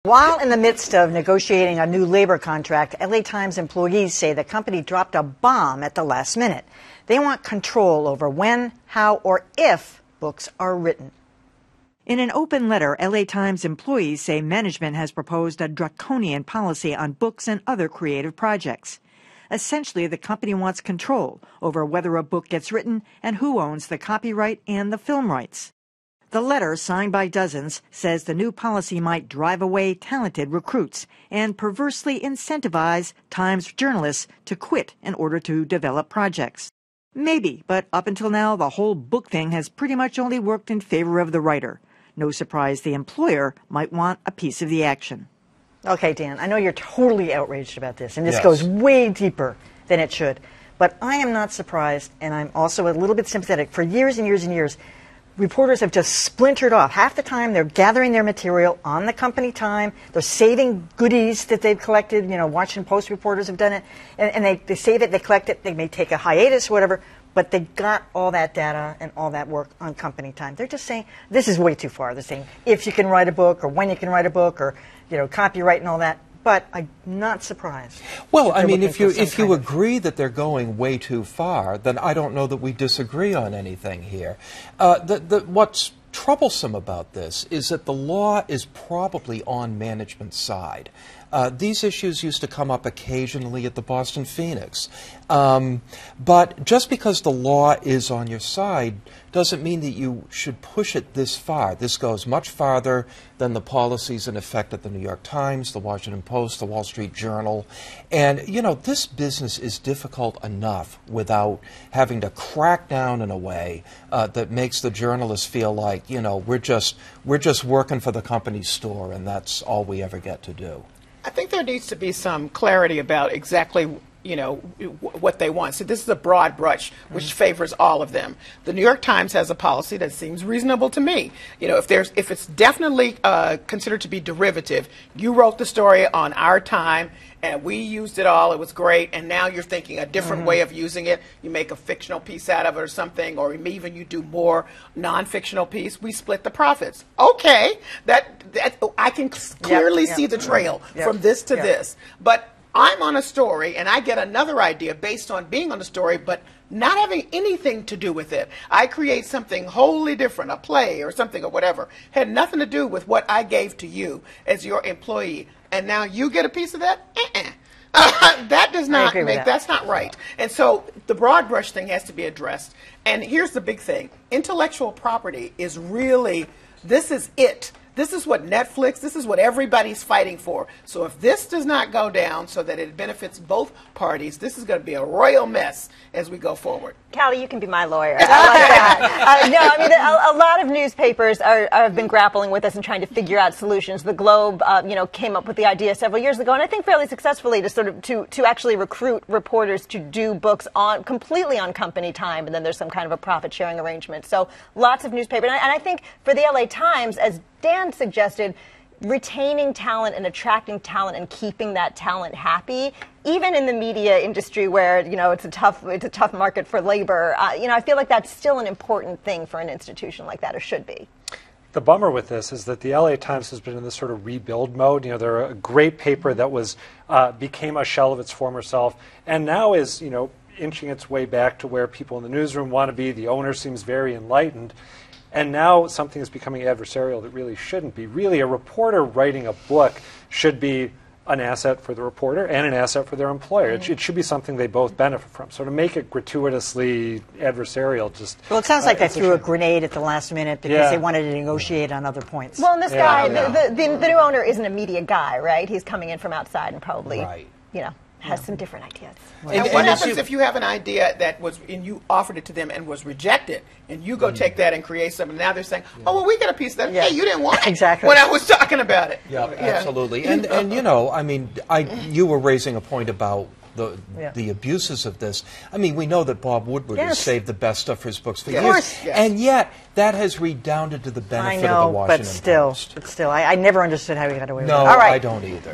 While in the midst of negotiating a new labor contract, LA Times employees say the company dropped a bomb at the last minute. They want control over when, how, or if books are written. In an open letter, LA Times employees say management has proposed a draconian policy on books and other creative projects. Essentially, the company wants control over whether a book gets written and who owns the copyright and the film rights. The letter, signed by dozens, says the new policy might drive away talented recruits and perversely incentivize Times journalists to quit in order to develop projects. Maybe, but up until now, the whole book thing has pretty much only worked in favor of the writer. No surprise the employer might want a piece of the action. Okay, Dan, I know you're totally outraged about this, and this goes way deeper than it should. But I am not surprised, and I'm also a little bit sympathetic. For years and years and years, reporters have just splintered off. Half the time they're gathering their material on the company time. They're saving goodies that they've collected. You know, Washington Post reporters have done it. And they save it, they collect it, they may take a hiatus, whatever. But they got all that data and all that work on company time. They're just saying, this is way too far. They're saying if you can write a book or when you can write a book or, you know, copyright and all that. But I'm not surprised. Well, I mean, if you agree that they're going way too far, then I don't know that we disagree on anything here. What's troublesome about this is that the law is probably on management's side. These issues used to come up occasionally at the Boston Phoenix. But just because the law is on your side doesn't mean that you should push it this far. This goes much farther than the policies in effect at the New York Times, the Washington Post, the Wall Street Journal. And, you know, this business is difficult enough without having to crack down in a way that makes the journalists feel like, you know, we're just working for the company's store and that's all we ever get to do. I think there needs to be some clarity about exactly, you know, what they want. So this is a broad brush which favors all of them. The New York Times has a policy that seems reasonable to me. You know, if it's definitely considered to be derivative, you wrote the story on our time and we used it all, it was great, and now you're thinking a different way of using it. You make a fictional piece out of it or something, or even you do more non-fictional piece, we split the profits. Okay, that I can clearly see the trail from this to this. But I'm on a story and I get another idea based on being on a story but not having anything to do with it. I create something wholly different, a play or something or whatever. Had nothing to do with what I gave to you as your employee. And now you get a piece of that? That does not make, that's not right. And so the broad brush thing has to be addressed. And here's the big thing. Intellectual property is really, this is it. This is what Netflix, this is what everybody's fighting for. So if this does not go down so that it benefits both parties, this is going to be a royal mess as we go forward. Callie, you can be my lawyer. I like that. No, I mean, a lot of newspapers have been grappling with this and trying to figure out solutions. The Globe, you know, came up with the idea several years ago, and I think fairly successfully, to sort of to actually recruit reporters to do books completely on company time, and then there's some kind of a profit-sharing arrangement. So lots of newspapers, and I think for the LA Times, as Dan suggested, retaining talent and attracting talent and keeping that talent happy, even in the media industry where, you know, it's a tough market for labor, you know, I feel like that's still an important thing for an institution like that, or should be. The bummer with this is that the LA Times has been in this sort of rebuild mode. You know, they're a great paper that was became a shell of its former self, and now is, you know, inching its way back to where people in the newsroom want to be. The owner seems very enlightened. And now something is becoming adversarial that really shouldn't be. Really, a reporter writing a book should be an asset for the reporter and an asset for their employer. It should be something they both benefit from. So to make it gratuitously adversarial just... Well, it sounds like they threw a grenade at the last minute because they wanted to negotiate on other points. Well, and this guy, the new owner isn't a media guy, right? He's coming in from outside and probably, you know, has some different ideas. And what happens if you have an idea that was, and you offered it to them and was rejected, and you go take that and create something, and now they're saying, oh, well, we got a piece of that. Hey, you didn't want it when I was talking about it. Yeah, absolutely. And you know, I mean, you were raising a point about the abuses of this. I mean, we know that Bob Woodward has saved the best stuff for his books for years, and yet that has redounded to the benefit of the Washington Post. But still, I never understood how he got away with it. No, All right. I don't either.